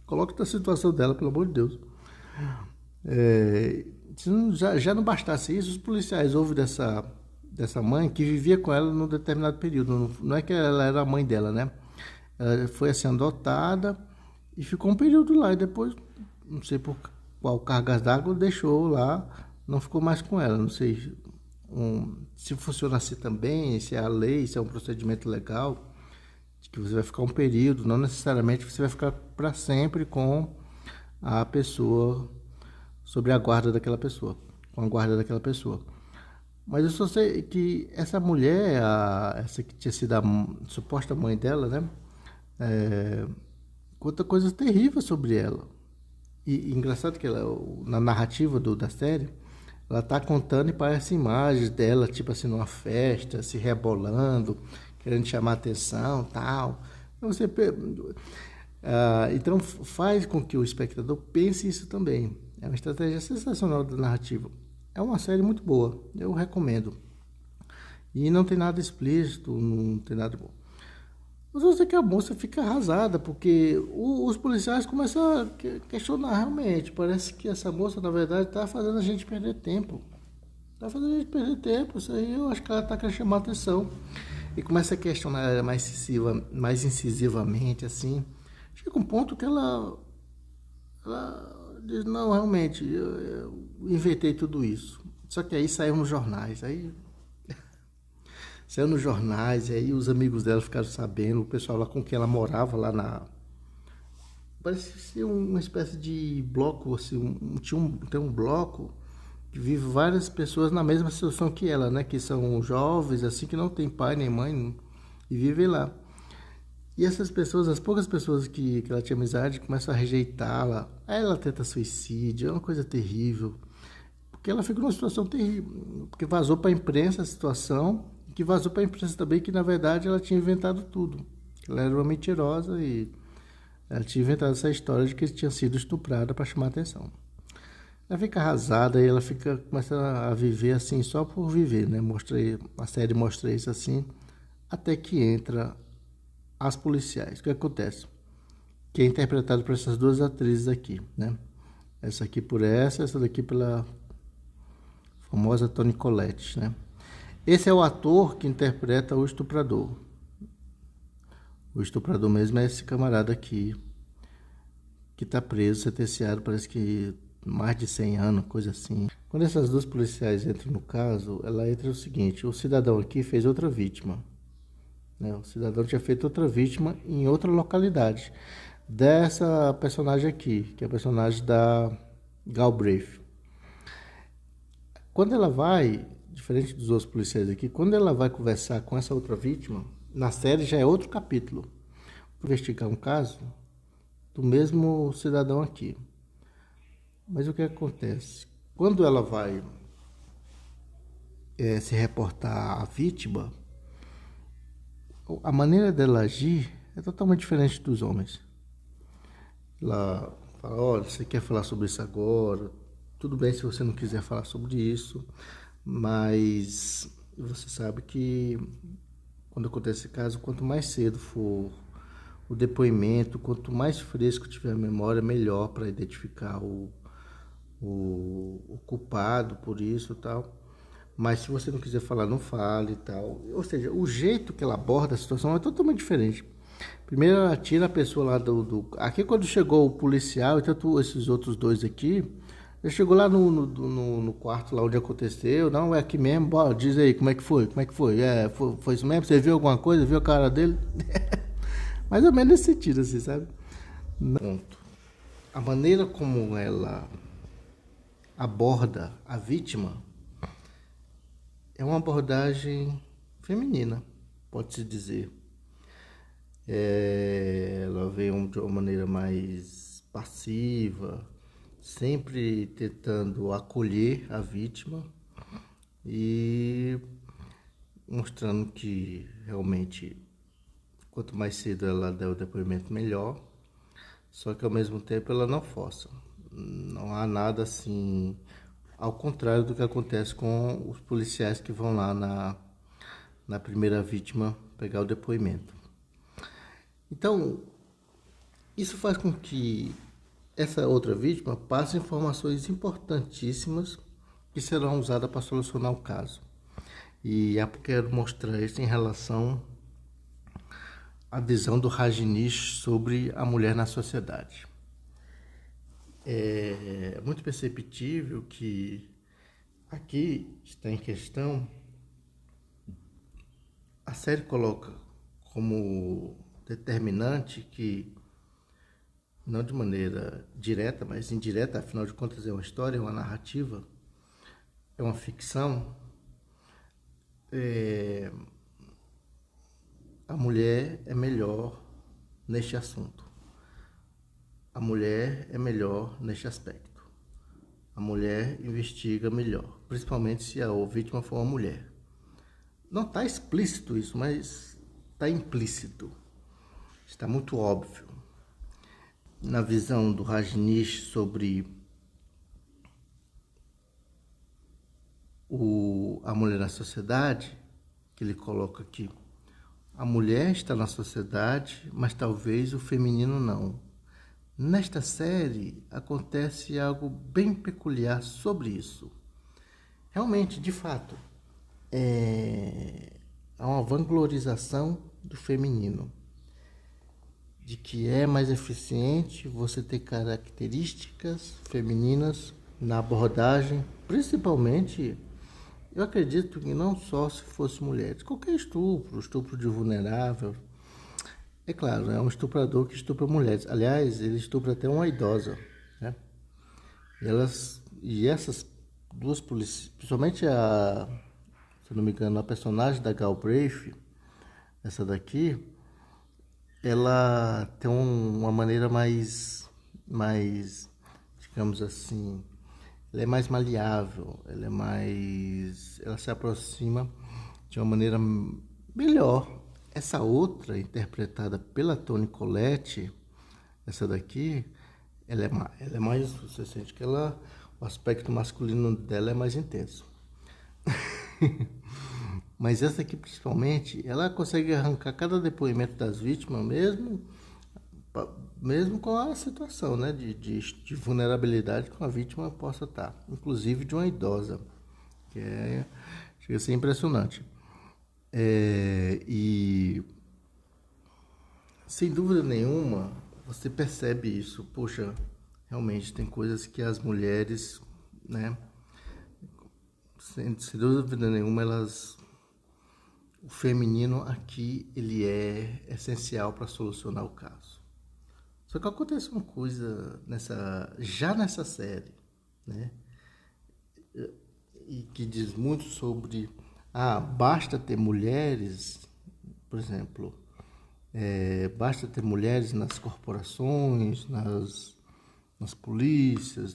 coloca a situação dela, pelo amor de Deus. Se já não bastasse isso, os policiais ouvem dessa mãe que vivia com ela num determinado período. Não é que ela era a mãe dela, né? Ela foi assim adotada e ficou um período lá e depois, não sei por qual cargas d'água, deixou lá, não ficou mais com ela. Não sei se funciona assim também, se é a lei, se é um procedimento legal, de que você vai ficar um período, não necessariamente você vai ficar para sempre com a pessoa, sobre a guarda daquela pessoa, com a guarda daquela pessoa. Mas eu só sei que essa mulher, essa que tinha sido a suposta mãe dela, né? É, conta coisas terríveis sobre ela. E engraçado que ela, na narrativa da série, ela tá contando e parece imagens dela, tipo assim, numa festa, se rebolando, querendo chamar atenção, tal. Então, então faz com que o espectador pense isso também. É uma estratégia sensacional da narrativa. É uma série muito boa, eu recomendo. E não tem nada explícito, não tem nada bom. Mas eu sei que a moça fica arrasada, porque os policiais começam a questionar realmente. Parece que essa moça, na verdade, está fazendo a gente perder tempo. Está fazendo a gente perder tempo. Isso aí eu acho que ela está querendo chamar atenção. E começa a questionar ela mais incisivamente, assim. Chega um ponto que ela diz, não, realmente, eu inventei tudo isso. Só que aí saiu nos jornais. Aí saiu nos jornais, e aí os amigos dela ficaram sabendo, o pessoal lá com quem ela morava lá na. Parece ser uma espécie de bloco, assim, tem um bloco que vive várias pessoas na mesma situação que ela, né? Que são jovens, assim, que não tem pai nem mãe e vivem lá. E essas pessoas, as poucas pessoas que ela tinha amizade, começam a rejeitá-la. Aí ela tenta suicídio, é uma coisa terrível. Porque ela fica numa situação terrível. Porque vazou para a imprensa a situação, que vazou para a imprensa também que, na verdade, ela tinha inventado tudo. Ela era uma mentirosa e ela tinha inventado essa história de que tinha sido estuprada para chamar atenção. Ela fica arrasada e ela começa a viver assim só por viver, né? A série mostra isso assim, até que entra as policiais. O que acontece? Que é interpretado por essas duas atrizes aqui, né? Essa aqui por essa daqui pela famosa Toni Collette, né? Esse é o ator que interpreta o estuprador. O estuprador mesmo é esse camarada aqui, que está preso, sentenciado, parece que mais de 100 anos, coisa assim. Quando essas duas policiais entram no caso, ela entra o seguinte, o cidadão aqui fez outra vítima. Né? O cidadão tinha feito outra vítima em outra localidade. Dessa personagem aqui, que é a personagem da Galbraith. Quando ela vai, diferente dos outros policiais aqui, quando ela vai conversar com essa outra vítima, na série já é outro capítulo. Investigar um caso do mesmo cidadão aqui. Mas o que acontece? Quando ela vai se reportar à vítima, a maneira dela agir é totalmente diferente dos homens. Ela fala, olha, você quer falar sobre isso agora? Tudo bem se você não quiser falar sobre isso, mas você sabe que quando acontece esse caso, quanto mais cedo for o depoimento, quanto mais fresco tiver a memória, melhor para identificar o culpado por isso e tal. Mas se você não quiser falar, não fale e tal. Ou seja, o jeito que ela aborda a situação é totalmente diferente. Primeiro ela tira a pessoa lá Aqui quando chegou o policial e tanto esses outros dois aqui, ele chegou lá no quarto lá onde aconteceu. Não, é aqui mesmo, bora, diz aí, como é que foi? Como é que foi? Foi isso mesmo? Você viu alguma coisa? Viu a cara dele? Mais ou menos nesse sentido, assim, sabe? Ponto. A maneira como ela aborda a vítima é uma abordagem feminina, pode-se dizer. Ela vem de uma maneira mais passiva, sempre tentando acolher a vítima e mostrando que realmente quanto mais cedo ela der o depoimento melhor, só que ao mesmo tempo ela não força. Não há nada assim, ao contrário do que acontece com os policiais que vão lá na primeira vítima pegar o depoimento. Então, isso faz com que essa outra vítima passe informações importantíssimas que serão usadas para solucionar o caso. E eu quero mostrar isso em relação à visão do Rajneesh sobre a mulher na sociedade. É muito perceptível que aqui está em questão, a série coloca como determinante que, não de maneira direta, mas indireta, afinal de contas é uma história, é uma narrativa, é uma ficção, é, a mulher é melhor neste assunto. A mulher é melhor neste aspecto. A mulher investiga melhor, principalmente se a vítima for uma mulher. Não está explícito isso, mas está implícito. Está muito óbvio. Na visão do Rajneesh sobre a mulher na sociedade, que ele coloca aqui, a mulher está na sociedade, mas talvez o feminino não. Nesta série acontece algo bem peculiar sobre isso. Realmente, de fato, há uma vanglorização do feminino, de que é mais eficiente você ter características femininas na abordagem, principalmente, eu acredito que não só se fosse mulheres, qualquer estupro de vulnerável. É claro, é um estuprador que estupra mulheres. Aliás, ele estupra até uma idosa, né? E essas duas polícias, principalmente se eu não me engano, a personagem da Galbraith, essa daqui, ela tem uma maneira mais, digamos assim, ela é mais maleável, ela se aproxima de uma maneira melhor. Essa outra, interpretada pela Toni Collette, essa daqui, ela é mais, você sente que o aspecto masculino dela é mais intenso. Mas essa aqui, principalmente, ela consegue arrancar cada depoimento das vítimas, mesmo com a situação, né, de vulnerabilidade que uma vítima possa estar, inclusive de uma idosa, que chega a ser impressionante. E sem dúvida nenhuma, você percebe isso. Poxa, realmente tem coisas que as mulheres, né, sem dúvida nenhuma, o feminino aqui, ele é essencial para solucionar o caso. Só que acontece uma coisa já nessa série, né, e que diz muito sobre, basta ter mulheres, por exemplo, basta ter mulheres nas corporações, nas polícias,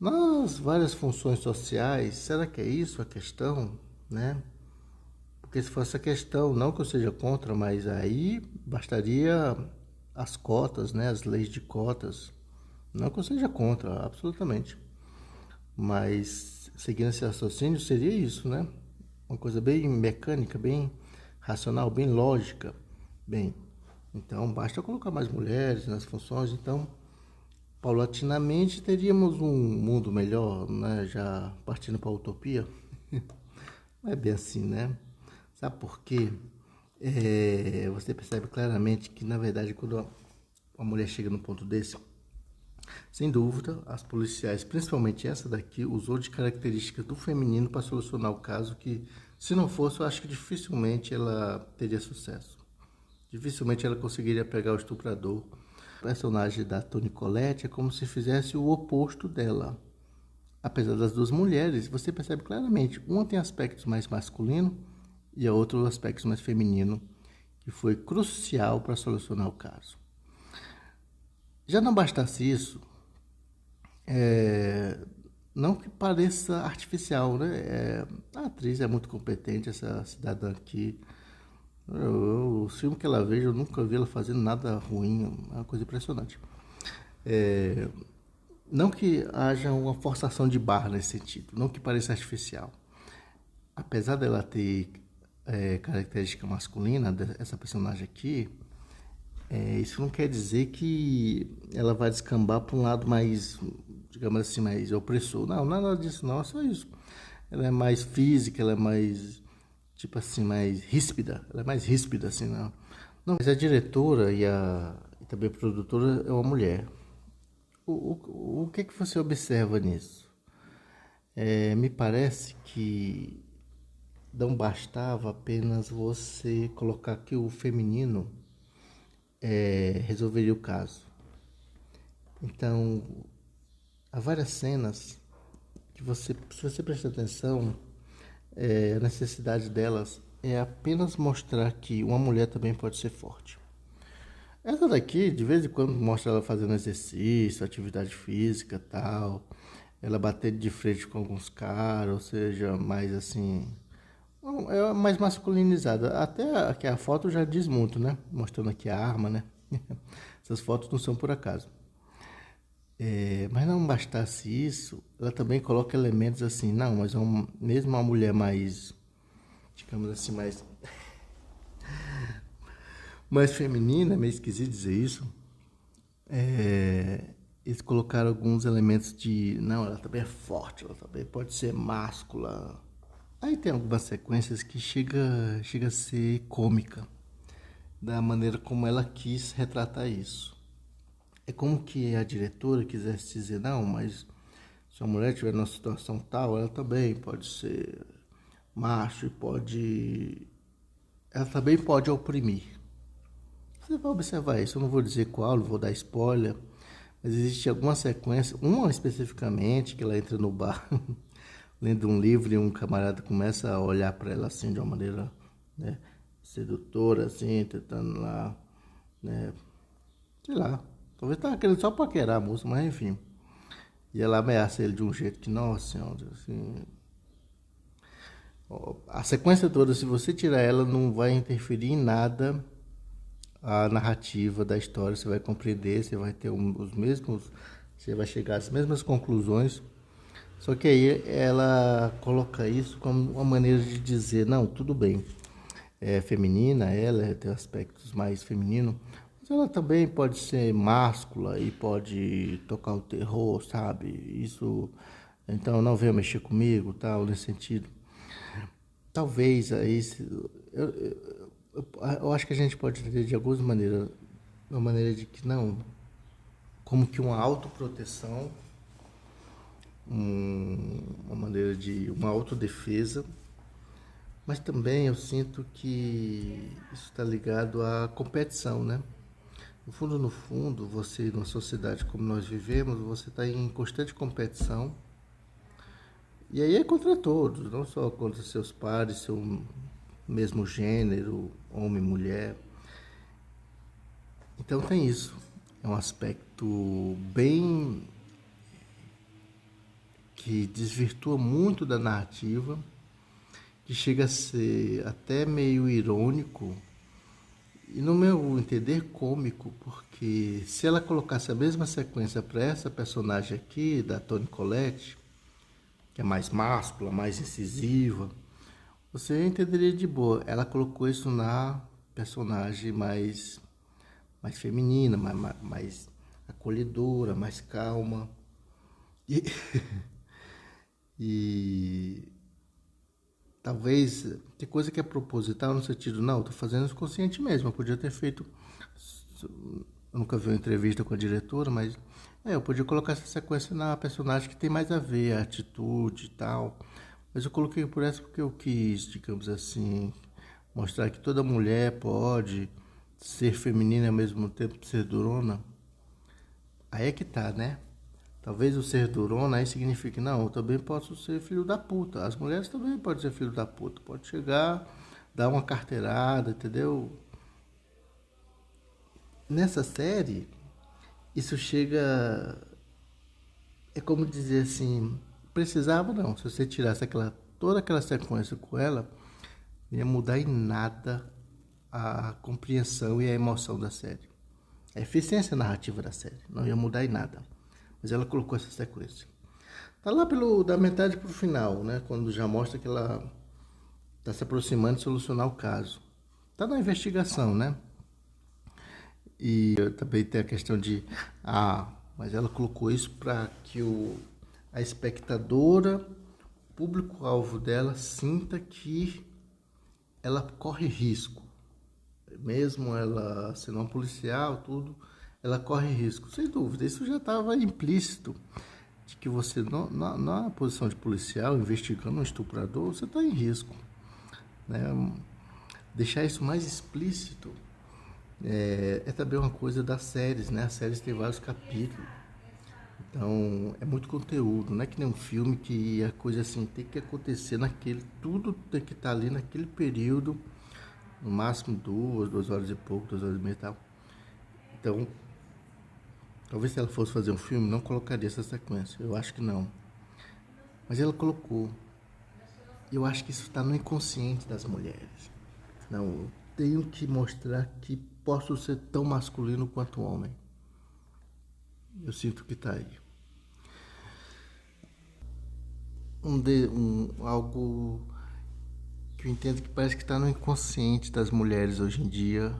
nas várias funções sociais. Será que é isso a questão, né? Porque se fosse a questão, não que eu seja contra, mas aí bastaria as cotas, né? As leis de cotas. Não que eu seja contra, absolutamente. Mas seguindo esse raciocínio seria isso, né? Uma coisa bem mecânica, bem racional, bem lógica. Bem, então basta colocar mais mulheres nas funções, então paulatinamente teríamos um mundo melhor, né? Já partindo para a utopia. Não é bem assim, né? Sabe por quê? Você percebe claramente que, na verdade, quando uma mulher chega num ponto desse, sem dúvida, as policiais, principalmente essa daqui, usou de características do feminino para solucionar o caso que, se não fosse, eu acho que dificilmente ela teria sucesso. Dificilmente ela conseguiria pegar o estuprador. O personagem da Toni Collette é como se fizesse o oposto dela. Apesar das duas mulheres, você percebe claramente, uma tem aspectos mais masculinos e a outra aspectos mais feminino, que foi crucial para solucionar o caso. Já não bastasse isso, não que pareça artificial, né? A atriz é muito competente, essa cidadã aqui. O filme que ela vejo, eu nunca vi ela fazendo nada ruim, é uma coisa impressionante. Não que haja uma forçação de barra nesse sentido, não que pareça artificial. Apesar dela ter característica masculina, essa personagem aqui, isso não quer dizer que ela vai descambar para um lado mais, digamos assim, mais opressor. Não, nada disso não, é só isso. Ela é mais física, ela é mais, tipo assim, mais ríspida. Ela é mais ríspida, assim, não. Não, mas a diretora e também a produtora é uma mulher. O que que você observa nisso? Me parece que não bastava apenas você colocar que o feminino resolveria o caso. Então, há várias cenas que se você prestar atenção, a necessidade delas é apenas mostrar que uma mulher também pode ser forte. Essa daqui, de vez em quando, mostra ela fazendo exercício, atividade física, tal. Ela batendo de frente com alguns caras, ou seja, mais assim, é mais masculinizada. Até aqui a foto já diz muito, né? Mostrando aqui a arma, né? Essas fotos não são por acaso. Mas não bastasse isso, ela também coloca elementos assim, não, mas mesmo uma mulher mais, digamos assim, mais feminina, meio esquisito dizer isso, eles colocaram alguns elementos de, não, ela também é forte, ela também pode ser máscula. Aí tem algumas sequências que chega a ser cômica, da maneira como ela quis retratar isso. É como que a diretora quisesse dizer, não, mas se a mulher estiver numa situação tal, ela também pode ser macho e pode. Ela também pode oprimir. Você vai observar isso, eu não vou dizer qual, não vou dar spoiler, mas existe alguma sequência, uma especificamente, que ela entra no bar, lendo um livro e um camarada começa a olhar para ela assim de uma maneira, né, sedutora, assim, tentando lá, né, sei lá, talvez tava querendo só paquerar a moça, mas enfim. E ela ameaça ele de um jeito que, nossa senhora, assim. A sequência toda, se você tirar ela, não vai interferir em nada a narrativa da história. Você vai compreender, você vai ter os mesmos. Você vai chegar às mesmas conclusões. Só que aí ela coloca isso como uma maneira de dizer: não, tudo bem, é feminina, ela tem aspectos mais femininos, mas ela também pode ser máscula e pode tocar o terror, sabe? Isso, então não venha mexer comigo, tal, nesse sentido. Talvez aí, eu acho que a gente pode entender de algumas maneiras, uma maneira de que não, como que uma autoproteção, uma maneira de uma autodefesa. Mas também eu sinto que isso está ligado à competição, né? No fundo, você, numa sociedade como nós vivemos, você está em constante competição. E aí é contra todos, não só contra seus pares, seu mesmo gênero, homem, mulher. Então tem isso. É um aspecto bem que desvirtua muito da narrativa, que chega a ser até meio irônico e no meu entender cômico, porque se ela colocasse a mesma sequência para essa personagem aqui, da Toni Collette, que é mais máscula, mais incisiva, você entenderia de boa. Ela colocou isso na personagem mais feminina, mais acolhedora, mais calma. E, e talvez tem coisa que é proposital no sentido, não, eu tô fazendo isso consciente mesmo, eu podia ter feito. Eu nunca vi uma entrevista com a diretora, mas eu podia colocar essa sequência na personagem que tem mais a ver, a atitude e tal. Mas eu coloquei por essa porque eu quis, digamos assim, mostrar que toda mulher pode ser feminina e ao mesmo tempo ser durona. Aí é que tá, né? Talvez o ser durona aí signifique, não, eu também posso ser filho da puta. As mulheres também podem ser filho da puta. Pode chegar, dar uma carteirada, entendeu? Nessa série, isso chega. É como dizer assim, precisava não. Se você tirasse toda aquela sequência com ela, não ia mudar em nada a compreensão e a emoção da série. A eficiência narrativa da série. Não ia mudar em nada. Mas ela colocou essa sequência. Tá lá da metade pro final, né? Quando já mostra que ela tá se aproximando de solucionar o caso. Tá na investigação, né? E também tem a questão de, mas ela colocou isso para que a espectadora, o público-alvo dela, sinta que ela corre risco. Mesmo ela sendo uma policial, tudo, ela corre risco. Sem dúvida, isso já estava implícito de que você, na posição de policial, investigando um estuprador, você está em risco. Né? Deixar isso mais explícito é também uma coisa das séries, né? As séries têm vários capítulos. Então, é muito conteúdo, não é que nem um filme que a coisa assim tem que acontecer naquele, tudo tem que estar ali naquele período, no máximo 2 horas e pouco, 2 horas e meia e tal. Então, talvez se ela fosse fazer um filme, não colocaria essa sequência, eu acho que não. Mas ela colocou. Eu acho que isso está no inconsciente das mulheres. Não, eu tenho que mostrar que posso ser tão masculino quanto homem. Eu sinto que está aí. Algo que eu entendo que parece que está no inconsciente das mulheres hoje em dia,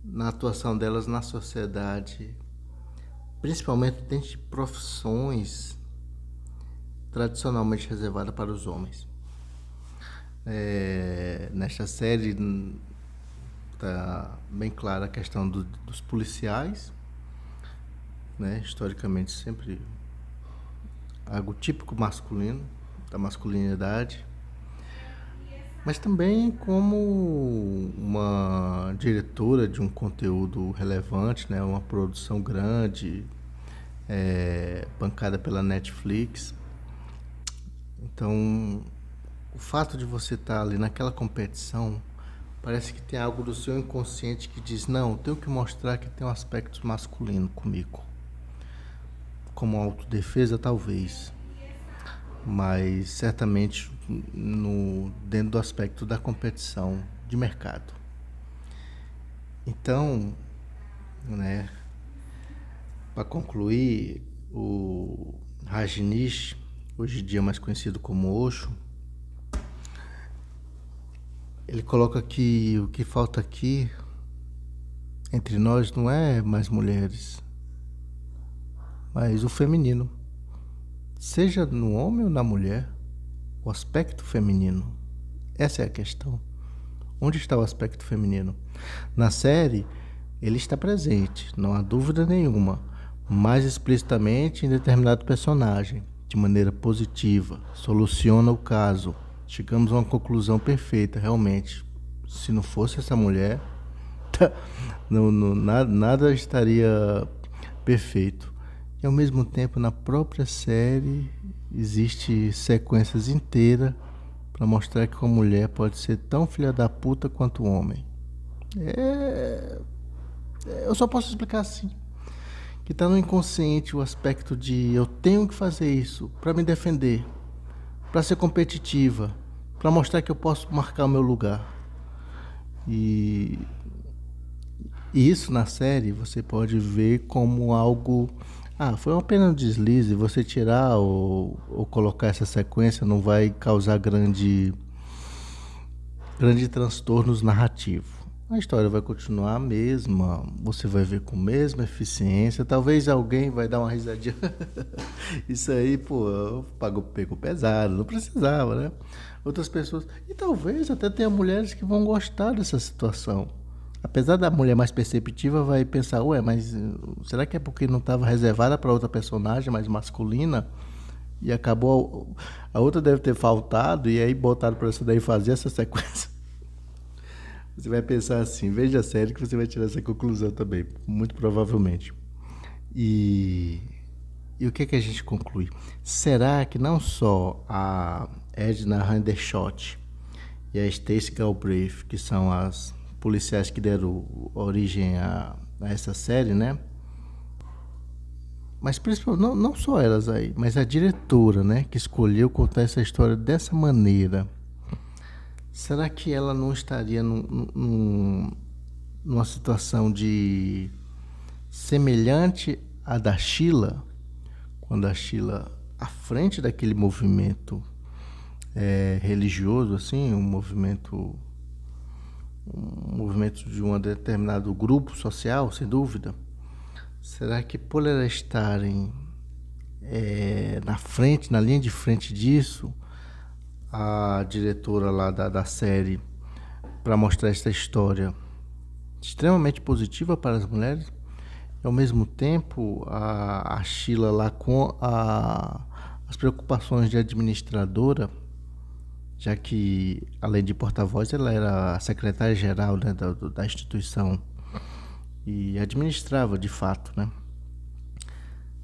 na atuação delas na sociedade, principalmente dentro de profissões tradicionalmente reservadas para os homens. Nesta série está bem clara a questão dos policiais, né? Historicamente sempre algo típico masculino, da masculinidade, mas também como uma diretora de um conteúdo relevante, né? Uma produção grande, bancada pela Netflix. Então, o fato de você estar ali naquela competição, parece que tem algo do seu inconsciente que diz, não, tenho que mostrar que tem um aspecto masculino comigo. Como autodefesa, talvez, mas certamente dentro do aspecto da competição de mercado. Então, né, para concluir, o Rajneesh, hoje em dia mais conhecido como Osho, ele coloca que o que falta aqui entre nós não é mais mulheres, mas o feminino. Seja no homem ou na mulher, o aspecto feminino. Essa é a questão. Onde está o aspecto feminino? Na série, ele está presente, não há dúvida nenhuma, mais explicitamente em determinado personagem, de maneira positiva, soluciona o caso. Chegamos a uma conclusão perfeita, realmente. Se não fosse essa mulher, nada estaria perfeito. E ao mesmo tempo, na própria série, existe sequências inteiras para mostrar que uma mulher pode ser tão filha da puta quanto um homem. Eu só posso explicar assim. Que está no inconsciente o aspecto de eu tenho que fazer isso para me defender, para ser competitiva, para mostrar que eu posso marcar o meu lugar. E isso na série você pode ver como algo... foi apenas um deslize, você tirar ou colocar essa sequência não vai causar grande transtornos narrativos. A história vai continuar a mesma, você vai ver com a mesma eficiência, talvez alguém vai dar uma risadinha. Isso aí, pegou pesado, não precisava, né? Outras pessoas, e talvez até tenha mulheres que vão gostar dessa situação. Apesar da mulher mais perceptiva vai pensar, mas será que é porque não estava reservada para outra personagem mais masculina? E acabou, a outra deve ter faltado e aí botaram para essa daí fazer essa sequência. Você vai pensar assim, veja a série que você vai tirar essa conclusão também, muito provavelmente. E o que a gente conclui? Será que não só a Edna Hendershot e a Stacey Galbraith, que são as policiais que deram origem a essa série, né? Mas principalmente, não só elas aí, mas a diretora, né? Que escolheu contar essa história dessa maneira. Será que ela não estaria numa situação de semelhante à da Sheila, quando a Sheila, à frente daquele movimento religioso, assim, um movimento de um determinado grupo social, sem dúvida. Será que por elas estarem na frente, na linha de frente disso, a diretora lá da série, para mostrar essa história extremamente positiva para as mulheres, e ao mesmo tempo a Sheila lá com as preocupações de administradora, já que além de porta-voz ela era a secretária-geral, né, da instituição e administrava de fato, né?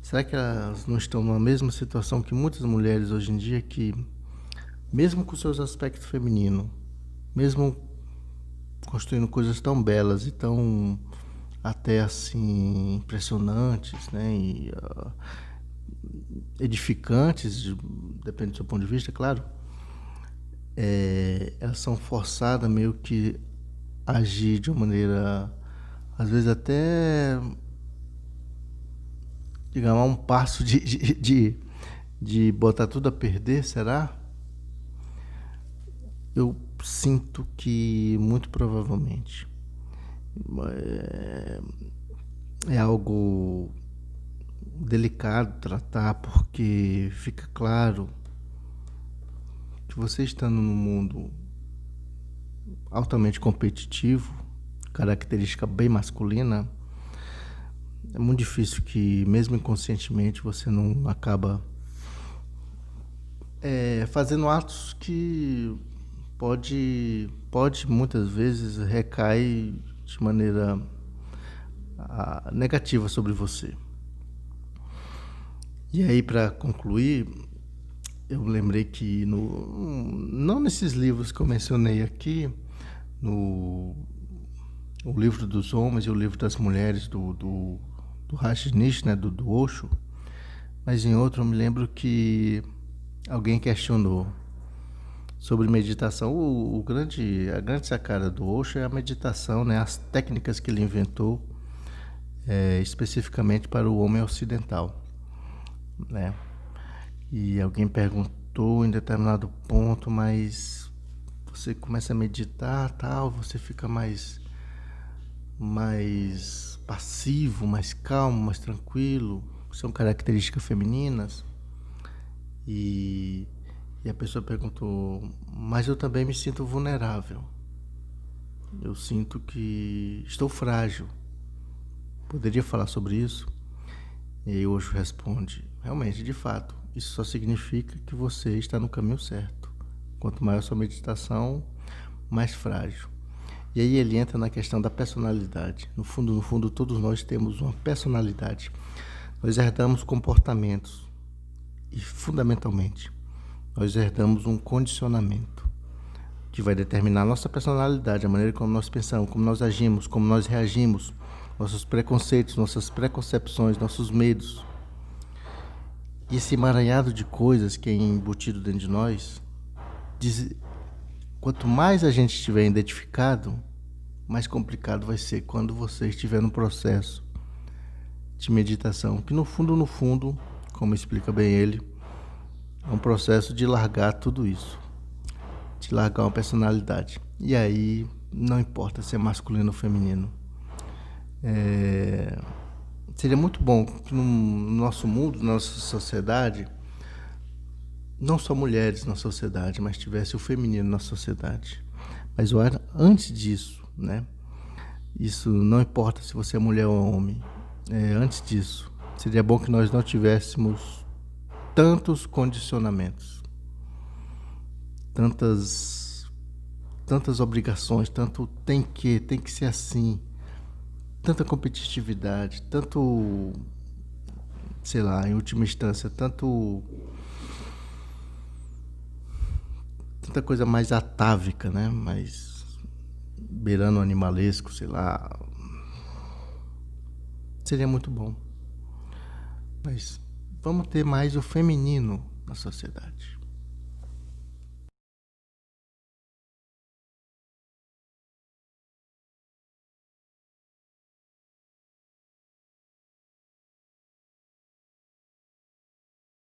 Será que elas não estão na mesma situação que muitas mulheres hoje em dia, que mesmo com seus aspectos femininos, mesmo construindo coisas tão belas e tão até assim impressionantes, né, e edificantes, depende do seu ponto de vista, claro, elas são forçadas meio que a agir de uma maneira, às vezes até, digamos, a um passo de botar tudo a perder, será? Eu sinto que muito provavelmente é algo delicado tratar, porque fica claro que você estando num mundo altamente competitivo, característica bem masculina, é muito difícil que, mesmo inconscientemente, você não acaba fazendo atos que pode muitas vezes recair de maneira negativa sobre você. E aí, para concluir, eu lembrei que não nesses livros que eu mencionei aqui, o livro dos homens e o livro das mulheres do Rajneesh, né, do Osho, mas em outro eu me lembro que alguém questionou sobre meditação. A grande sacada do Osho é a meditação, né, as técnicas que ele inventou especificamente para o homem ocidental, né? E alguém perguntou em determinado ponto, mas você começa a meditar, tal, você fica mais passivo, mais calmo, mais tranquilo, são características femininas. E a pessoa perguntou, mas eu também me sinto vulnerável, eu sinto que estou frágil, poderia falar sobre isso? E aí o Osho responde, realmente, de fato, isso só significa que você está no caminho certo. Quanto maior a sua meditação, mais frágil. E aí ele entra na questão da personalidade. No fundo, todos nós temos uma personalidade. Nós herdamos comportamentos e, fundamentalmente, nós herdamos um condicionamento que vai determinar a nossa personalidade, a maneira como nós pensamos, como nós agimos, como nós reagimos, nossos preconceitos, nossas preconcepções, nossos medos. E esse emaranhado de coisas que é embutido dentro de nós, quanto mais a gente estiver identificado, mais complicado vai ser quando você estiver no processo de meditação, que no fundo, como explica bem ele, é um processo de largar tudo isso, de largar uma personalidade. E aí, não importa se é masculino ou feminino. Seria muito bom que no nosso mundo, na nossa sociedade, não só mulheres na sociedade, mas tivesse o feminino na sociedade. Mas antes disso, né? Isso não importa se você é mulher ou homem. Antes disso, seria bom que nós não tivéssemos tantos condicionamentos, tantas obrigações, tanto tem que ser assim, tanta competitividade, tanto, sei lá, em última instância, tanta coisa mais atávica, né? Mais beirando o animalesco, sei lá. Seria muito bom. Mas vamos ter mais o feminino na sociedade.